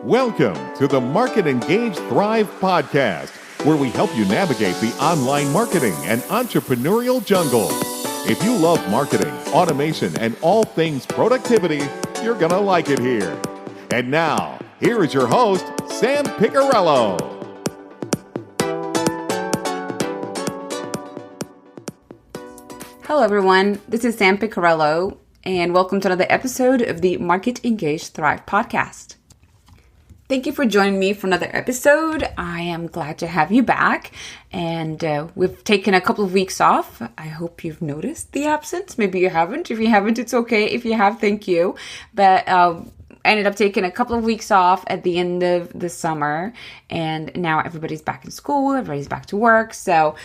Welcome to the Market Engage Thrive podcast, where we help you navigate the online marketing and entrepreneurial jungle. If you love marketing, automation, and all things productivity, you're going to like it here. And now, here is your host, Sam Piccarello. Hello, everyone. This is Sam Piccarello, and welcome to another episode of the Market Engage Thrive podcast. Thank you for joining me for another episode. I am glad to have you back, and we've taken a couple of weeks off. I hope you've noticed the absence. Maybe you haven't. If you haven't, it's okay. If you have, thank you. But I ended up taking a couple of weeks off at the end of the summer, and now everybody's back in school, everybody's back to work, so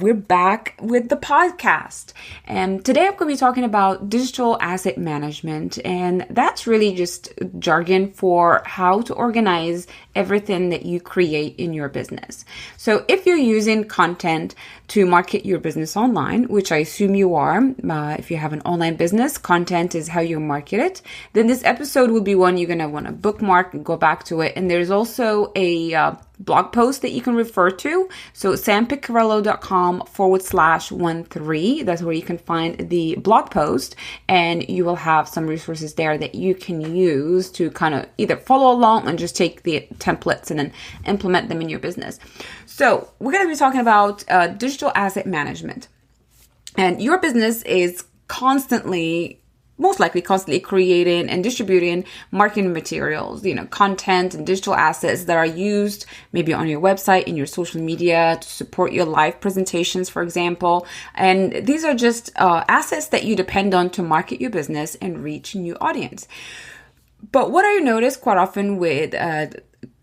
we're back with the podcast. And today I'm going to be talking about digital asset management, and that's really just jargon for how to organize everything that you create in your business. So if you're using content to market your business online, which I assume you are, if you have an online business, content is how you market it, then this episode will be one you're going to want to bookmark and go back to it. And there's also a blog post that you can refer to. So sampiccarello.com/13. That's where you can find the blog post, and you will have some resources there that you can use to kind of either follow along and just take the templates and then implement them in your business. So we're going to be talking about digital asset management. And your business is most likely constantly creating and distributing marketing materials, content and digital assets that are used maybe on your website, in your social media to support your live presentations, for example. And these are just assets that you depend on to market your business and reach new audience. But what I notice quite often with a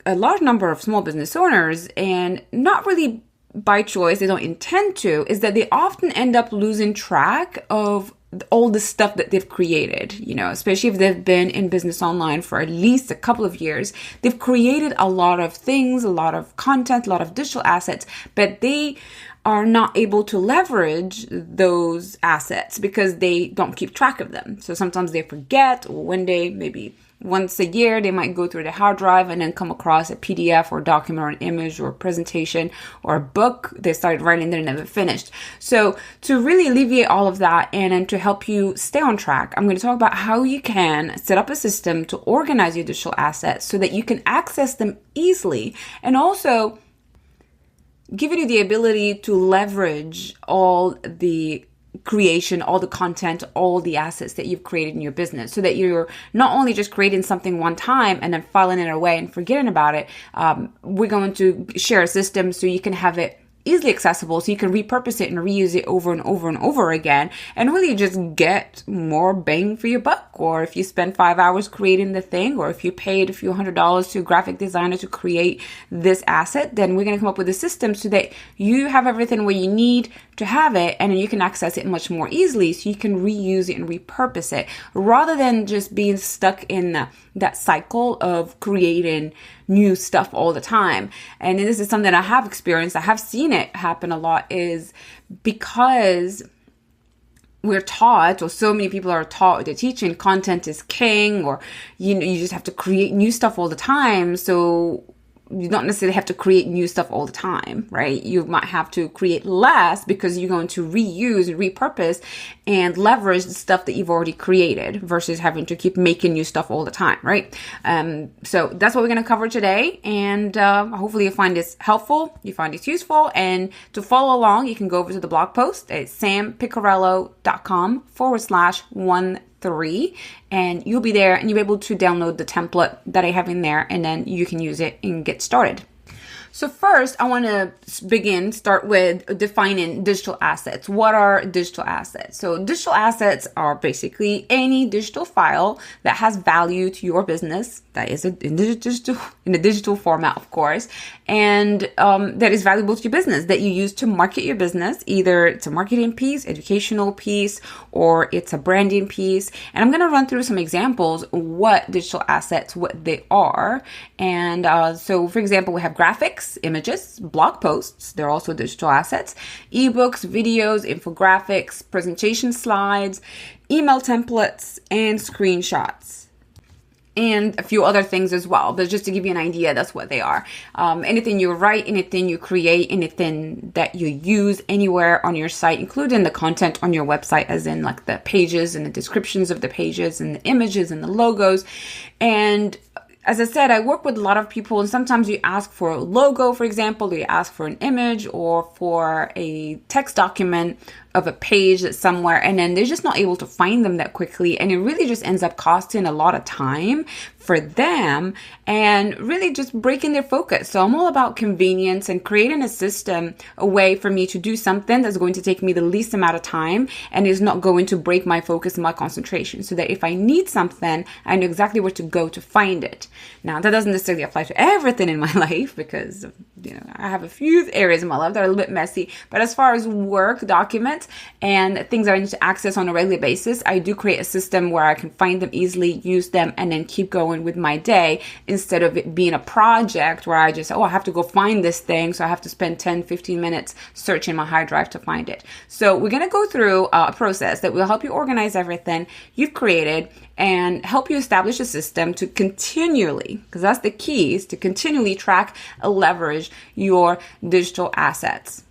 large number of small business owners, and not really by choice, they don't intend to, is that they often end up losing track of all the stuff that they've created, especially if they've been in business online for at least a couple of years. They've created a lot of things, a lot of content, a lot of digital assets, but they are not able to leverage those assets because they don't keep track of them. So sometimes they forget, or one day, maybe once a year, they might go through the hard drive and then come across a PDF or document or an image or a presentation or a book they started writing that never finished. So to really alleviate all of that and to help you stay on track, I'm going to talk about how you can set up a system to organize your digital assets so that you can access them easily, and also giving you the ability to leverage all the creation, all the content, all the assets that you've created in your business, so that you're not only just creating something one time and then filing it away and forgetting about it. We're going to share a system so you can have it easily accessible, so you can repurpose it and reuse it over and over and over again, and really just get more bang for your buck. Or if you spend 5 hours creating the thing, or if you paid a few $100s to a graphic designer to create this asset, then we're going to come up with a system so that you have everything where you need to have it, and then you can access it much more easily, so you can reuse it and repurpose it, rather than just being stuck in that cycle of creating new stuff all the time. And this is something I have experienced. I have seen it happen a lot, is because we're taught, or so many people are taught, they're teaching content is king, or you just have to create new stuff all the time. So you don't necessarily have to create new stuff all the time, right? You might have to create less because you're going to reuse and repurpose and leverage the stuff that you've already created versus having to keep making new stuff all the time, right? So that's what we're going to cover today. And hopefully you find this helpful, you find this useful. And to follow along, you can go over to the blog post at sampiccarello.com/13. And you'll be there and you'll be able to download the template that I have in there, and then you can use it and get started. So first, I want to start with defining digital assets. What are digital assets? So digital assets are basically any digital file that has value to your business, that is in a digital format, of course, and that is valuable to your business, that you use to market your business. Either it's a marketing piece, educational piece, or it's a branding piece. And I'm going to run through some examples what digital assets, what they are. And so, for example, we have graphics, images, blog posts. They're also digital assets. Ebooks, videos, infographics, presentation slides, email templates, and screenshots. and a few other things as well. But just to give you an idea, that's what they are. Anything you write, anything you create, anything that you use anywhere on your site, including the content on your website, as in like the pages and the descriptions of the pages and the images and the logos. And as I said, I work with a lot of people, and sometimes you ask for a logo, for example, or you ask for an image or for a text document of a page that's somewhere, and then they're just not able to find them that quickly, and it really just ends up costing a lot of time for them and really just breaking their focus. So I'm all about convenience and creating a system, a way for me to do something that's going to take me the least amount of time and is not going to break my focus and my concentration, so that if I need something, I know exactly where to go to find it. Now, that doesn't necessarily apply to everything in my life, because I have a few areas in my life that are a little bit messy, but as far as work documents and things that I need to access on a regular basis, I do create a system where I can find them easily, use them, and then keep going with my day, instead of it being a project where I just, I have to go find this thing, so I have to spend 10, 15 minutes searching my hard drive to find it. So we're going to go through a process that will help you organize everything you've created and help you establish a system to continually, because that's the key, is to continually track and leverage your digital assets.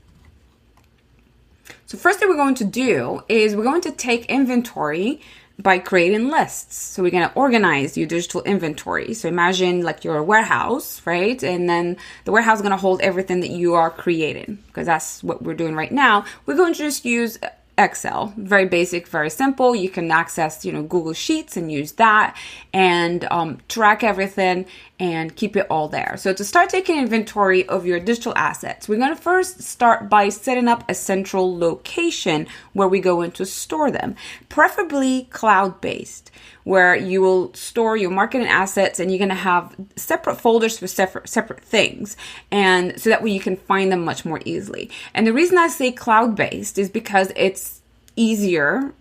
So first thing we're going to do is we're going to take inventory by creating lists. So we're going to organize your digital inventory. So imagine like your warehouse, right? And then the warehouse is going to hold everything that you are creating, because that's what we're doing right now. We're going to just use Excel. Very basic, very simple. You can access, Google Sheets and use that and track everything and keep it all there. So to start taking inventory of your digital assets, we're going to first start by setting up a central location where we go to store them, preferably cloud-based, where you will store your marketing assets, and you're going to have separate folders for separate things, and so that way you can find them much more easily. And the reason I say cloud-based is because it's easier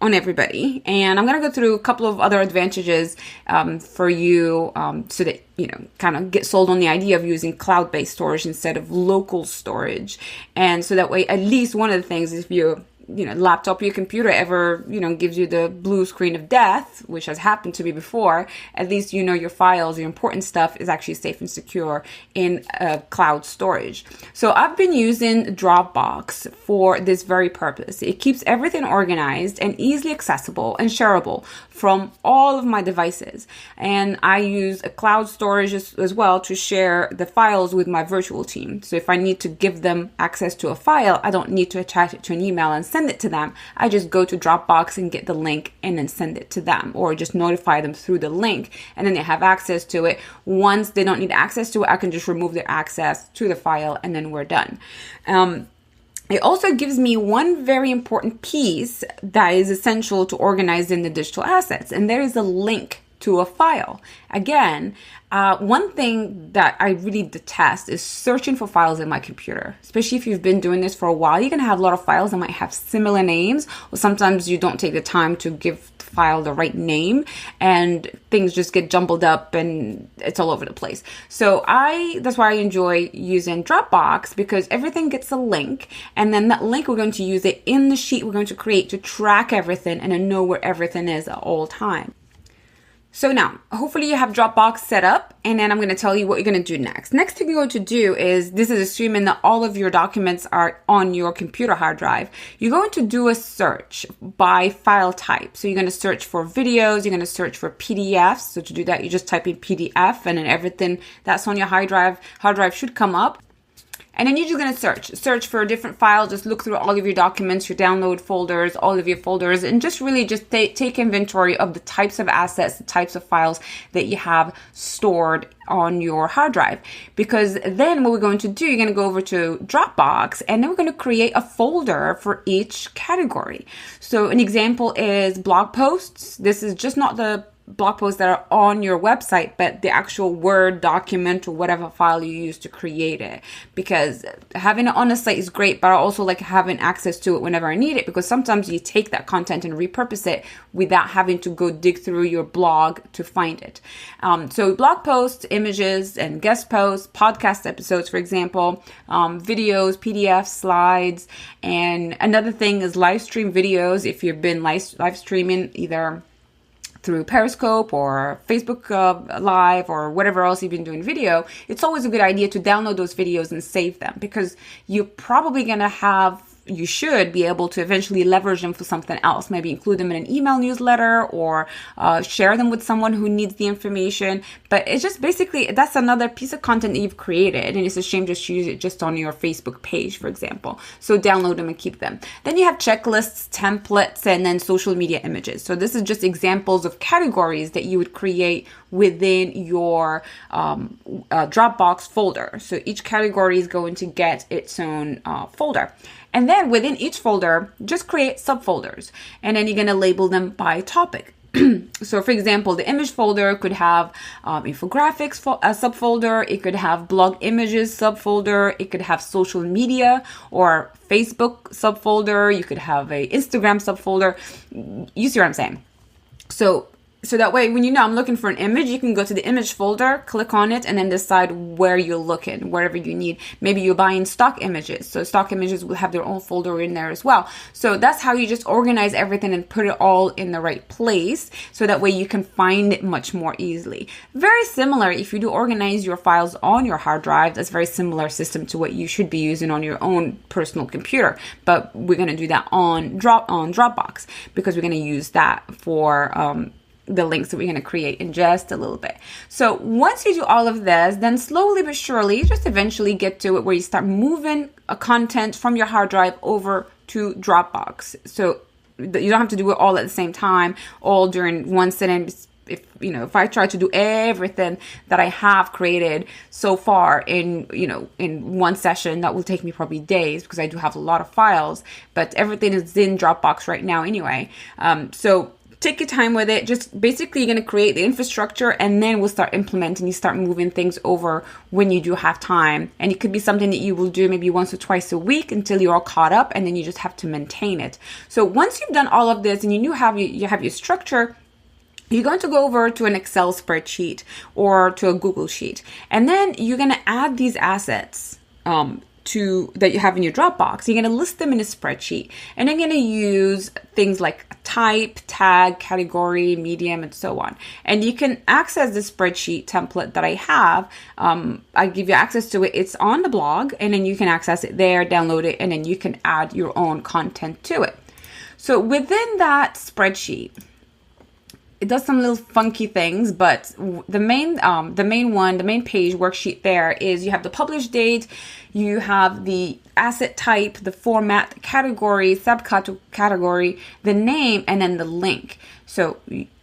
on everybody, and I'm going to go through a couple of other advantages for you, so that kind of get sold on the idea of using cloud-based storage instead of local storage. And so that way, at least one of the things is, if your laptop, your computer ever, gives you the blue screen of death, which has happened to me before, at least your files, your important stuff is actually safe and secure in cloud storage. So I've been using Dropbox for this very purpose. It keeps everything organized and easily accessible and shareable from all of my devices. And I use a cloud storage as well to share the files with my virtual team. So if I need to give them access to a file, I don't need to attach it to an email and send it to them. I just go to Dropbox and get the link and then send it to them, or just notify them through the link, and then they have access to it. Once they don't need access to it, I can just remove their access to the file, and then we're done. It also gives me one very important piece that is essential to organizing the digital assets, and there is a link to a file. Again, one thing that I really detest is searching for files in my computer, especially if you've been doing this for a while. You're going to have a lot of files that might have similar names, or sometimes you don't take the time to give the file the right name, and things just get jumbled up and it's all over the place. So that's why I enjoy using Dropbox, because everything gets a link, and then that link, we're going to use it in the sheet we're going to create to track everything and to know where everything is at all times. So now, hopefully you have Dropbox set up, and then I'm going to tell you what you're going to do next. Next thing you're going to do is, this is assuming that all of your documents are on your computer hard drive. You're going to do a search by file type. So you're going to search for videos, you're going to search for PDFs. So to do that, you just type in PDF, and then everything that's on your hard drive should come up. And then you're just going to search for a different file. Just look through all of your documents, your download folders, all of your folders, and just really just take inventory of the types of assets, the types of files that you have stored on your hard drive. Because then what we're going to do, you're going to go over to Dropbox, and then we're going to create a folder for each category. So an example is blog posts. This is just not the blog posts that are on your website, but the actual Word document or whatever file you use to create it. Because having it on a site is great, but I also like having access to it whenever I need it, because sometimes you take that content and repurpose it without having to go dig through your blog to find it. So blog posts, images and guest posts, podcast episodes, for example, videos, PDFs, slides, and another thing is live stream videos. If you've been live streaming either through Periscope or Facebook Live or whatever else you've been doing video, it's always a good idea to download those videos and save them, because you're probably going to you should be able to eventually leverage them for something else. Maybe include them in an email newsletter or share them with someone who needs the information. But it's just basically, that's another piece of content that you've created, and it's a shame just to use it just on your Facebook page, for example. So download them and keep them. Then you have checklists, templates, and then social media images. So this is just examples of categories that you would create within your Dropbox folder. So each category is going to get its own folder. And then within each folder, just create subfolders. And then you're going to label them by topic. So for example, the image folder could have infographics subfolder. It could have blog images subfolder. It could have social media or Facebook subfolder. You could have a Instagram subfolder. You see what I'm saying? So that way, when I'm looking for an image, you can go to the image folder, click on it, and then decide where you're looking, wherever you need. Maybe you're buying stock images. So stock images will have their own folder in there as well. So that's how you just organize everything and put it all in the right place. So that way you can find it much more easily. Very similar, if you do organize your files on your hard drive, that's a very similar system to what you should be using on your own personal computer. But we're going to do that on Dropbox, because we're going to use that for the links that we're going to create in just a little bit. So once you do all of this, then slowly but surely, you just eventually get to it where you start moving content from your hard drive over to Dropbox. So you don't have to do it all at the same time, all during one sitting. If I try to do everything that I have created so far in one session, that will take me probably days, because I do have a lot of files, but everything is in Dropbox right now anyway. So take your time with it. Just basically, you're going to create the infrastructure, and then we'll start implementing. You start moving things over when you do have time. And it could be something that you will do maybe once or twice a week until you're all caught up, and then you just have to maintain it. So once you've done all of this and you have your structure, you're going to go over to an Excel spreadsheet or to a Google Sheet. And then you're going to add these assets that you have in your Dropbox. You're going to list them in a spreadsheet, and you're going to use things like type, tag, category, medium, and so on. And you can access the spreadsheet template that I have. I give you access to it. It's on the blog, and then you can access it there, download it, and then you can add your own content to it. So within that spreadsheet, it does some little funky things, but the main page worksheet there is you have the publish date, you have the asset type, the format, the category, subcategory, the name, and then the link. So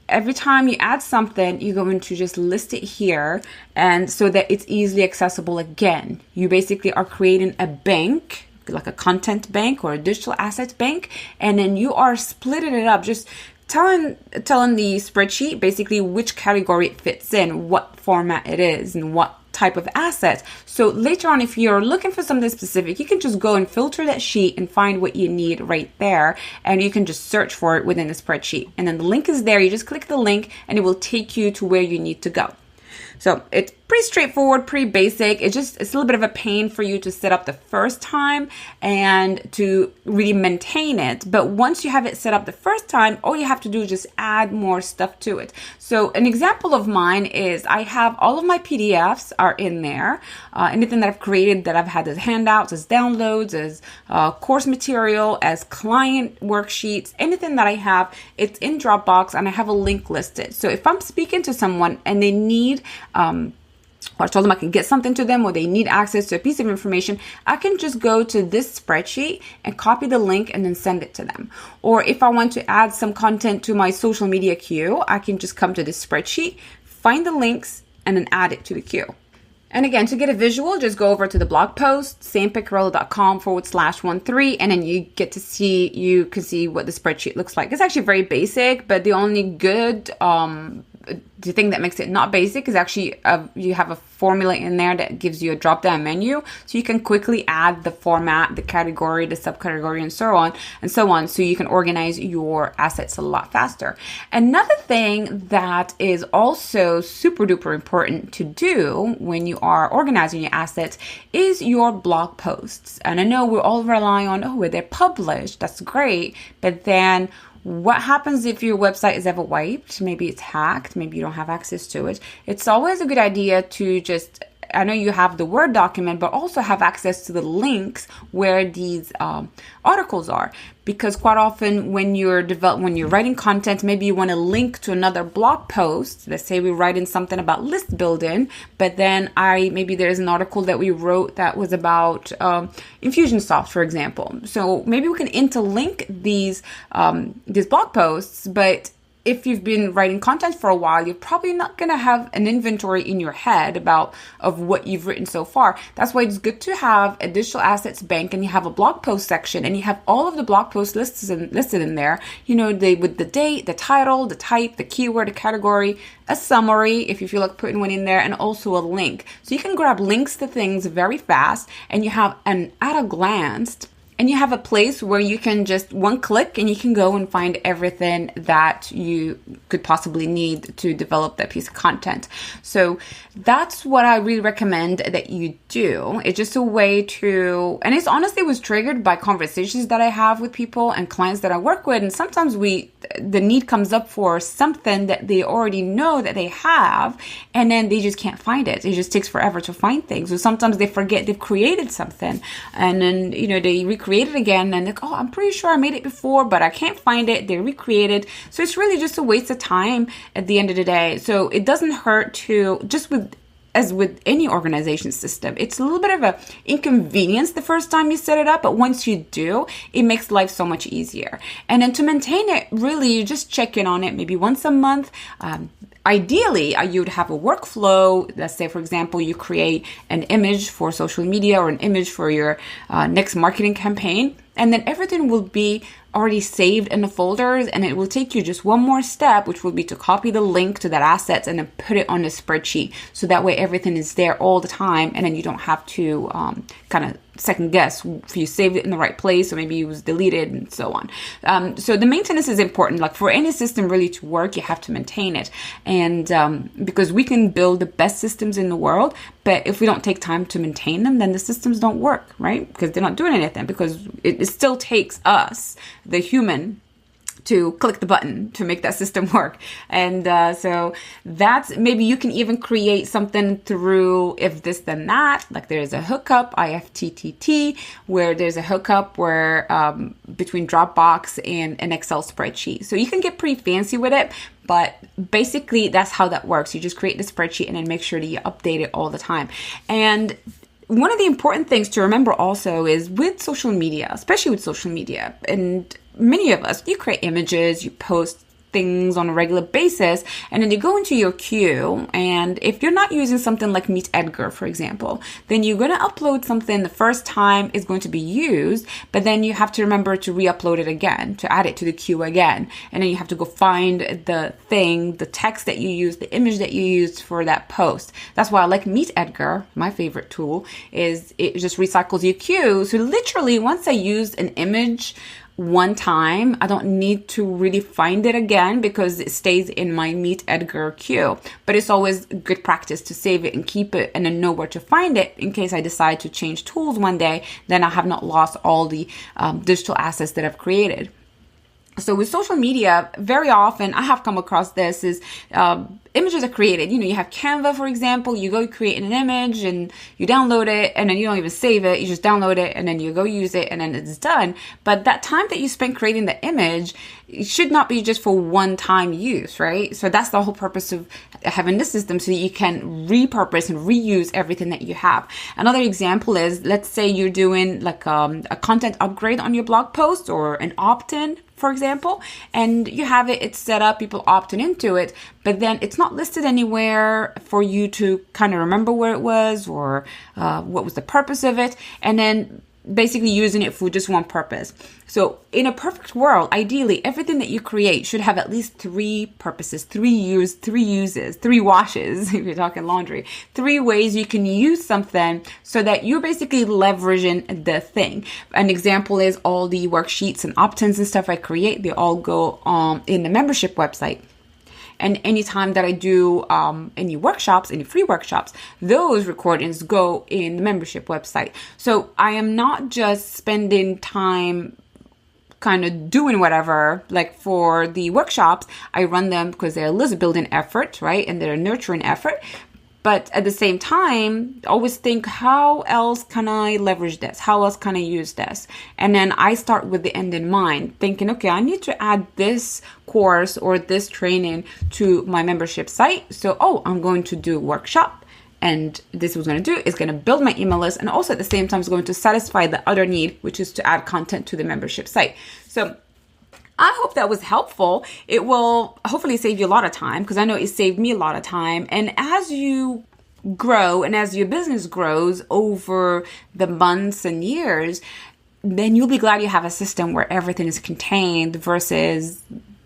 every time you add something, you're going to just list it here, and so that it's easily accessible again. You basically are creating a bank, like a content bank or a digital asset bank, and then you are splitting it up, just telling the spreadsheet basically which category it fits in, what format it is, and what type of asset. So later on, if you're looking for something specific, you can just go and filter that sheet and find what you need right there, and you can just search for it within the spreadsheet. And then the link is there. You just click the link and it will take you to where you need to go. So it's pretty straightforward, pretty basic. It's a little bit of a pain for you to set up the first time and to really maintain it. But once you have it set up the first time, all you have to do is just add more stuff to it. So an example of mine is I have all of my PDFs are in there. Anything that I've created that I've had as handouts, as downloads, as course material, as client worksheets, anything that I have, it's in Dropbox, and I have a link listed. So if I'm speaking to someone and they need or I told them I can get something to them, or they need access to a piece of information, I can just go to this spreadsheet and copy the link and then send it to them. Or if I want to add some content to my social media queue, I can just come to this spreadsheet, find the links, and then add it to the queue. And again, to get a visual, just go over to the blog post, sampiccarello.com/13, and then you can see what the spreadsheet looks like. It's actually very basic, but the only good the thing that makes it not basic is actually you have a formula in there that gives you a drop-down menu, so you can quickly add the format, the category, the subcategory, and so on, so you can organize your assets a lot faster. Another thing that is also super duper important to do when you are organizing your assets is your blog posts. And I know we're all relying on, where they're published, that's great, but then What happens if your website is ever wiped? Maybe it's hacked, maybe you don't have access to it. It's always a good idea to just, I know you have the Word document, but also have access to the links where these articles are. Because quite often when you're writing content, maybe you want to link to another blog post. Let's say we're writing something about list building, but then maybe there's an article that we wrote that was about Infusionsoft, for example. So maybe we can interlink these blog posts, but if you've been writing content for a while, you're probably not going to have an inventory in your head of what you've written so far. That's why it's good to have a digital assets bank, and you have a blog post section, and you have all of the blog posts listed in there. With the date, the title, the type, the keyword, the category, a summary if you feel like putting one in there, and also a link. So you can grab links to things very fast, and you have an at a glance. And you have a place where you can just one click and you can go and find everything that you could possibly need to develop that piece of content. So that's what I really recommend that you do. It's just a way to, and it's honestly was triggered by conversations that I have with people and clients that I work with. And sometimes the need comes up for something that they already know that they have, and then they just can't find it. It just takes forever to find things. Or sometimes they forget they've created something, and then, they recreate it again, and like, oh, I'm pretty sure I made it before, but I can't find it. They recreate it. So it's really just a waste of time at the end of the day. So it doesn't hurt to, as with any organization system, it's a little bit of an inconvenience the first time you set it up, but once you do, it makes life so much easier. And then to maintain it, really, you just check in on it maybe once a month. Ideally, you'd have a workflow. Let's say, for example, you create an image for social media or an image for your next marketing campaign, and then everything will be already saved in the folders, and it will take you just one more step, which will be to copy the link to that asset and then put it on the spreadsheet. So that way everything is there all the time, and then you don't have to kind of second guess if you saved it in the right place or maybe it was deleted and so on. So the maintenance is important. Like for any system really to work, you have to maintain it. And because we can build the best systems in the world, but if we don't take time to maintain them, then the systems don't work, right? Because they're not doing anything, because it still takes us, the human, to click the button to make that system work. And so that's, maybe you can even create something through if this then that, like there's a hookup, IFTTT, where there's a hookup where between Dropbox and an Excel spreadsheet. So you can get pretty fancy with it, but basically that's how that works. You just create the spreadsheet and then make sure that you update it all the time. And one of the important things to remember also is with social media, especially with social media, and many of us, you create images, you post things on a regular basis, and then you go into your queue, and if you're not using something like Meet Edgar, for example, then you're going to upload something the first time is going to be used, but then you have to remember to re-upload it again, to add it to the queue again, and then you have to go find the thing, the text that you use, the image that you used for that post. That's why I like Meet Edgar. My favorite tool is it just recycles your queue. So literally, once I used an image one time, I don't need to really find it again because it stays in my Meet Edgar queue. But it's always good practice to save it and keep it and then know where to find it in case I decide to change tools one day. Then I have not lost all the digital assets that I've created. So with social media, very often I have come across this is images are created. You have Canva, for example. You go create an image and you download it, and then you don't even save it. You just download it and then you go use it and then it's done. But that time that you spent creating the image, it should not be just for one-time use, right? So that's the whole purpose of having this system, so that you can repurpose and reuse everything that you have. Another example is, let's say you're doing like a content upgrade on your blog post or an opt-in, for example, and you have it's set up, people opting into it, but then it's not listed anywhere for you to kind of remember where it was or what was the purpose of it, and then basically using it for just one purpose. So in a perfect world, ideally, everything that you create should have at least 3 purposes, 3 uses, 3 washes, if you're talking laundry, 3 ways you can use something so that you're basically leveraging the thing. An example is all the worksheets and opt-ins and stuff I create, they all go in the membership website. And anytime that I do any workshops, any free workshops, those recordings go in the membership website. So I am not just spending time kind of doing whatever. Like for the workshops, I run them because they're a list building effort, right? And they're a nurturing effort. But at the same time, always think, how else can I leverage this? How else can I use this? And then I start with the end in mind, thinking, okay, I need to add this course or this training to my membership site. So, I'm going to do a workshop. And this is what it's going to do, is going to build my email list. And also at the same time, it's going to satisfy the other need, which is to add content to the membership site. So I hope that was helpful. It will hopefully save you a lot of time, because I know it saved me a lot of time. And as you grow and as your business grows over the months and years, then you'll be glad you have a system where everything is contained versus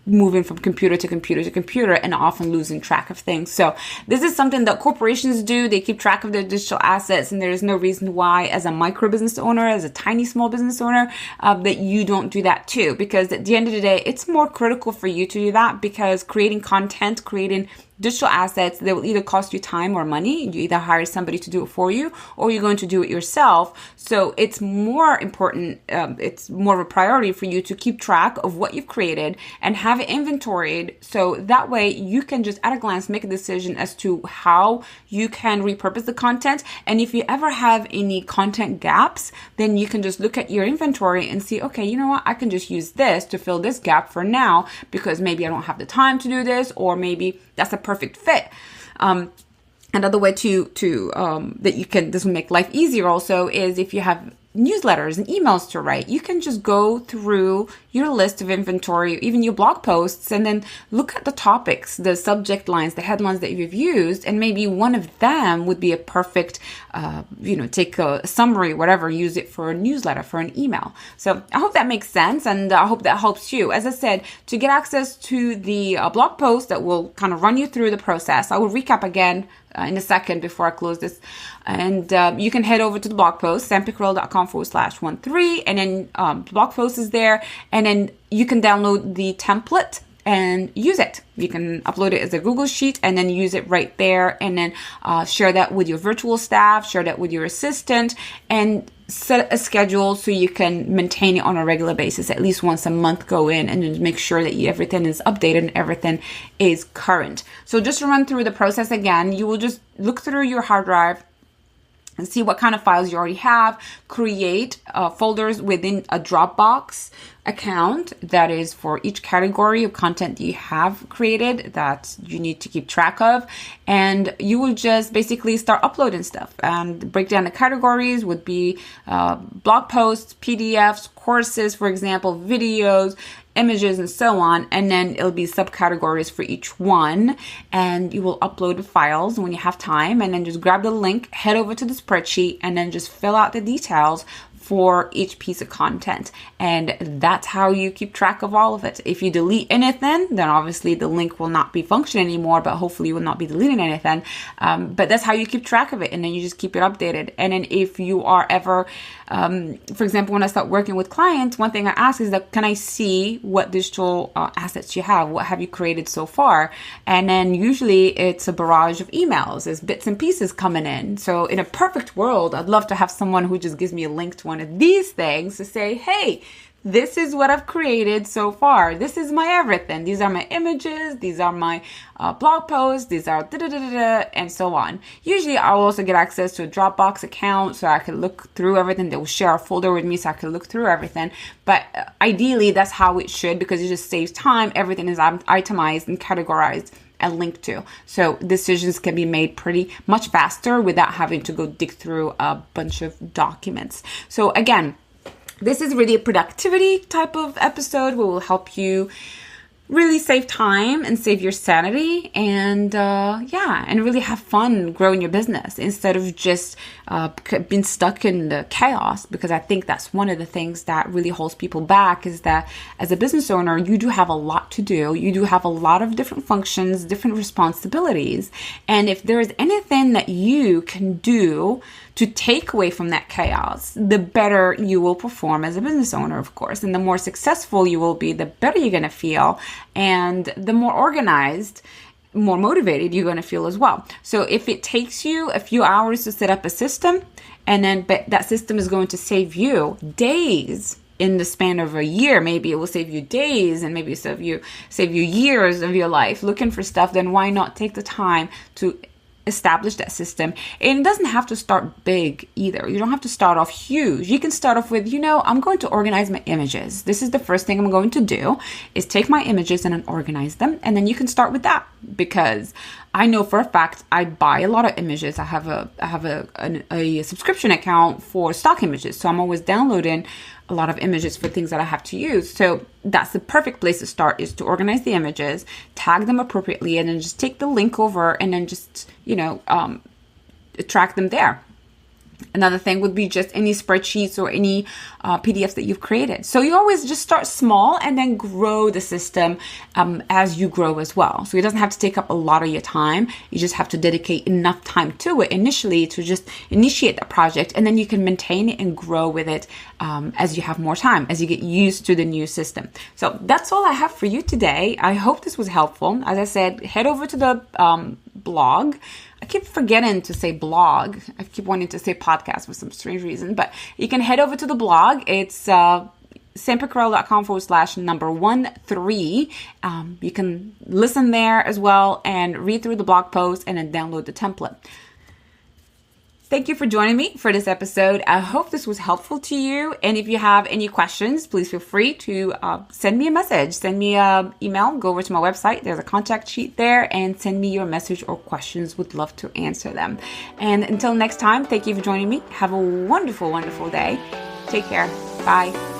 moving from computer to computer to computer and often losing track of things. So this is something that corporations do. They keep track of their digital assets, and there is no reason why, as a micro business owner, as a tiny small business owner, that you don't do that too. Because at the end of the day, it's more critical for you to do that, because creating content, creating digital assets, they will either cost you time or money. You either hire somebody to do it for you, or you're going to do it yourself. So it's more important, it's more of a priority for you to keep track of what you've created and have it inventoried. So that way you can just at a glance make a decision as to how you can repurpose the content. And if you ever have any content gaps, then you can just look at your inventory and see, okay, you know what, I can just use this to fill this gap for now, because maybe I don't have the time to do this, or maybe that's a perfect fit. Another way to that you can, this will make life easier also, is if you have newsletters and emails to write, you can just go through your list of inventory, even your blog posts, and then look at the topics, the subject lines, the headlines that you've used, and maybe one of them would be a perfect, take a summary, whatever, use it for a newsletter, for an email. So I hope that makes sense, and I hope that helps you. As I said, to get access to the blog post that will kind of run you through the process, I will recap again in a second before I close this. And you can head over to the blog post, sampickrell.com/13, and then the blog post is there, and then you can download the template and use it. You can upload it as a Google Sheet and then use it right there, and then share that with your virtual staff, share that with your assistant, and set a schedule so you can maintain it on a regular basis. At least once a month, go in and just make sure that everything is updated and everything is current. So just to run through the process again, you will just look through your hard drive and see what kind of files you already have. Create folders within a Dropbox account that is for each category of content you have created that you need to keep track of. And you will just basically start uploading stuff, and break down the categories would be blog posts, PDFs, courses, for example, videos, images, and so on. And then it'll be subcategories for each one, and you will upload the files when you have time, and then just grab the link, head over to the spreadsheet, and then just fill out the details for each piece of content. And that's how you keep track of all of it. If you delete anything, then obviously the link will not be functioning anymore, but hopefully you will not be deleting anything. But that's how you keep track of it, and then you just keep it updated. And then if you are ever, for example, when I start working with clients, one thing I ask is that, can I see what digital assets you have? What have you created so far? And then usually it's a barrage of emails. There's bits and pieces coming in. So in a perfect world, I'd love to have someone who just gives me a link to one of these things to say, hey, this is what I've created so far. This is my everything. These are my images. These are my blog posts. These are and so on. Usually I'll also get access to a Dropbox account so I can look through everything. They will share a folder with me so I can look through everything. But ideally that's how it should, because it just saves time. Everything is itemized and categorized and linked to. So decisions can be made pretty much faster without having to go dig through a bunch of documents. So again, this is really a productivity type of episode where we'll help you really save time and save your sanity, and and really have fun growing your business instead of just being stuck in the chaos. Because I think that's one of the things that really holds people back, is that as a business owner, you do have a lot to do. You do have a lot of different functions, different responsibilities. And if there is anything that you can do to take away from that chaos, the better you will perform as a business owner, of course. And the more successful you will be, the better you're going to feel. And the more organized, more motivated you're going to feel as well. So if it takes you a few hours to set up a system, and then but that system is going to save you days in the span of a year, maybe it will save you days and maybe save you years of your life looking for stuff, then why not take the time to establish that system? And it doesn't have to start big either. You don't have to start off huge. You can start off with, I'm going to organize my images. This is the first thing I'm going to do, is take my images and then organize them. And then you can start with that, because I know for a fact I buy a lot of images. I have a subscription account for stock images. So I'm always downloading a lot of images for things that I have to use. So that's the perfect place to start, is to organize the images, tag them appropriately, and then just take the link over and then just, track them there. Another thing would be just any spreadsheets or any PDFs that you've created. So you always just start small and then grow the system as you grow as well. So it doesn't have to take up a lot of your time. You just have to dedicate enough time to it initially to just initiate that project, and then you can maintain it and grow with it as you have more time, as you get used to the new system. So that's all I have for you today. I hope this was helpful. As I said, head over to the blog. I keep forgetting to say blog. I keep wanting to say podcast for some strange reason, but you can head over to the blog. It's sampercarell.com/13. You can listen there as well and read through the blog post and then download the template. Thank you for joining me for this episode. I hope this was helpful to you. And if you have any questions, please feel free to send me a message. Send me an email. Go over to my website. There's a contact sheet there, and send me your message or questions. Would love to answer them. And until next time, thank you for joining me. Have a wonderful, wonderful day. Take care. Bye.